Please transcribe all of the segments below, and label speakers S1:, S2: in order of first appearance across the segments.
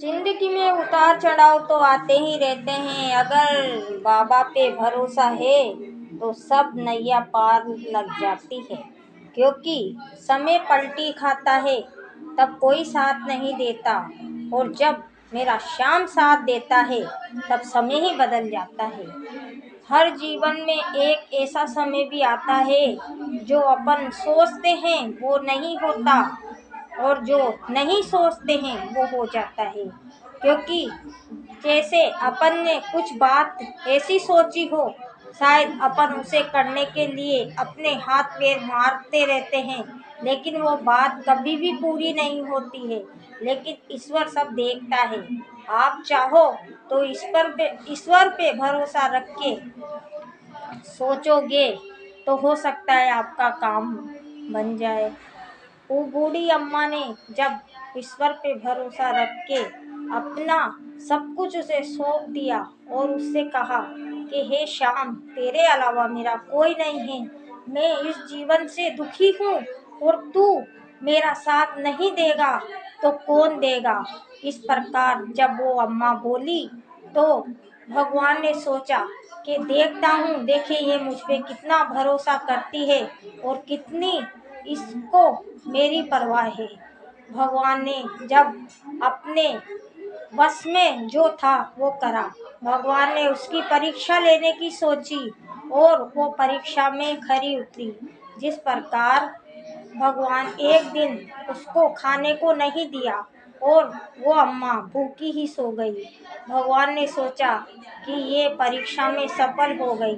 S1: जिंदगी में उतार चढ़ाव तो आते ही रहते हैं। अगर बाबा पे भरोसा है तो सब नैया पार लग जाती है। क्योंकि समय पलटी खाता है तब कोई साथ नहीं देता, और जब मेरा श्याम साथ देता है तब समय ही बदल जाता है। हर जीवन में एक ऐसा समय भी आता है जो अपन सोचते हैं वो नहीं होता, और जो नहीं सोचते हैं वो हो जाता है। क्योंकि जैसे अपन ने कुछ बात ऐसी सोची हो, शायद अपन उसे करने के लिए अपने हाथ पैर मारते रहते हैं, लेकिन वो बात कभी भी पूरी नहीं होती है। लेकिन ईश्वर सब देखता है। आप चाहो तो ईश्वर पे भरोसा रख के सोचोगे तो हो सकता है आपका काम बन जाए। वो बूढ़ी अम्मा ने जब ईश्वर पे भरोसा रख के अपना सब कुछ उसे सौंप दिया और उससे कहा कि हे श्याम, तेरे अलावा मेरा कोई नहीं है। मैं इस जीवन से दुखी हूँ और तू मेरा साथ नहीं देगा तो कौन देगा। इस प्रकार जब वो अम्मा बोली तो भगवान ने सोचा कि देखता हूँ, देखिए ये मुझ पे कितना भरोसा करती है और कितनी इसको मेरी परवाह है। भगवान ने जब अपने बस में जो था वो करा। भगवान ने उसकी परीक्षा लेने की सोची और वो परीक्षा में खरी उतरी। जिस प्रकार भगवान एक दिन उसको खाने को नहीं दिया और वो अम्मा भूखी ही सो गई। भगवान ने सोचा कि ये परीक्षा में सफल हो गई,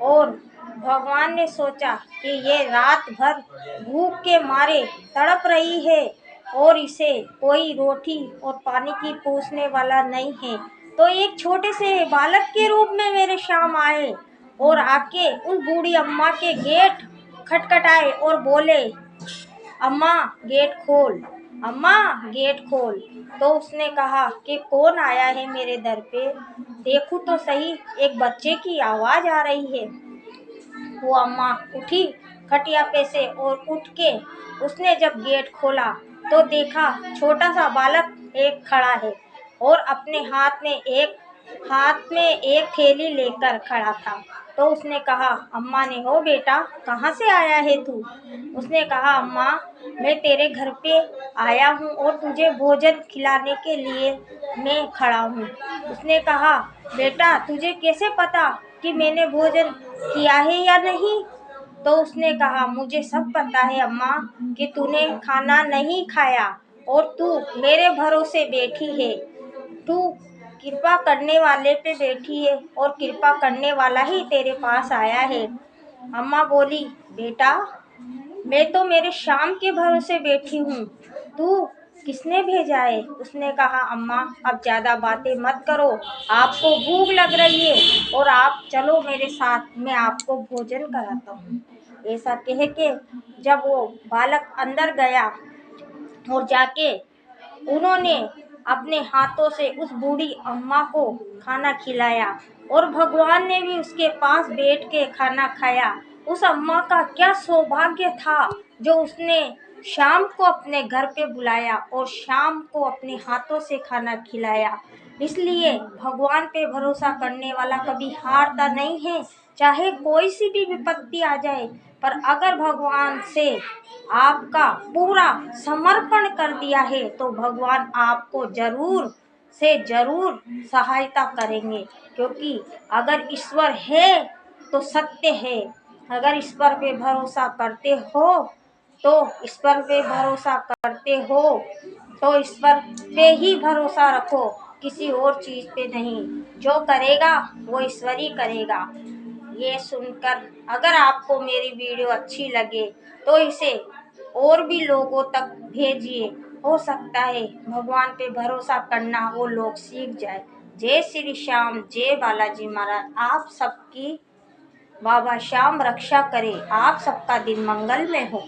S1: और भगवान ने सोचा कि ये रात भर भूख के मारे तड़प रही है और इसे कोई रोटी और पानी की पूछने वाला नहीं है, तो एक छोटे से बालक के रूप में मेरे श्याम आए और आके उस बूढ़ी अम्मा के गेट खटखटाए और बोले, अम्मा गेट खोल, अम्मा गेट खोल। तो उसने कहा कि कौन आया है मेरे दर पे, देखूं तो सही, एक बच्चे की आवाज़ आ रही है। वो अम्मा उठी खटिया पे से और उठ के उसने जब गेट खोला तो देखा छोटा सा बालक एक खड़ा है और अपने हाथ में एक थैली लेकर खड़ा था। तो उसने कहा, अम्मा ने, हो बेटा, कहाँ से आया है तू? उसने कहा, अम्मा, मैं तेरे घर पे आया हूँ और तुझे भोजन खिलाने के लिए मैं खड़ा हूँ। उसने कहा, बेटा, तुझे कैसे पता कि मैंने भोजन किया है या नहीं? तो उसने कहा, मुझे सब पता है अम्मा कि तूने खाना नहीं खाया और तू मेरे भरोसे बैठी है। तू कृपा करने वाले पे बैठी है और कृपा करने वाला ही तेरे पास आया है। अम्मा बोली, बेटा, मैं तो मेरे श्याम के भरोसे बैठी हूँ, तू किसने भेजा है? उसने कहा, अम्मा, अब ज़्यादा बातें मत करो, आपको भूख लग रही है और आप चलो मेरे साथ, मैं आपको भोजन कराता हूँ। ऐसा कह के जब वो बालक अंदर गया और जाके उन्होंने अपने हाथों से उस बूढ़ी अम्मा को खाना खिलाया और भगवान ने भी उसके पास बैठ के खाना खाया। उस अम्मा का क्या सौभाग्य था जो उसने शाम को अपने घर पे बुलाया और शाम को अपने हाथों से खाना खिलाया। इसलिए भगवान पे भरोसा करने वाला कभी हारता नहीं है, चाहे कोई सी भी विपत्ति आ जाए। पर अगर भगवान से आपका पूरा समर्पण कर दिया है तो भगवान आपको जरूर से जरूर सहायता करेंगे। क्योंकि अगर ईश्वर है तो सत्य है। अगर ईश्वर पे भरोसा करते हो तो ईश्वर पे भरोसा करते हो तो ईश्वर पे ही भरोसा रखो, किसी और चीज़ पे नहीं। जो करेगा वो ईश्वर ही करेगा। ये सुनकर अगर आपको मेरी वीडियो अच्छी लगे तो इसे और भी लोगों तक भेजिए। हो सकता है भगवान पे भरोसा करना वो लोग सीख जाए। जय श्री श्याम, जय बालाजी महाराज। आप सबकी बाबा श्याम रक्षा करे, आप सबका दिन मंगल में हो।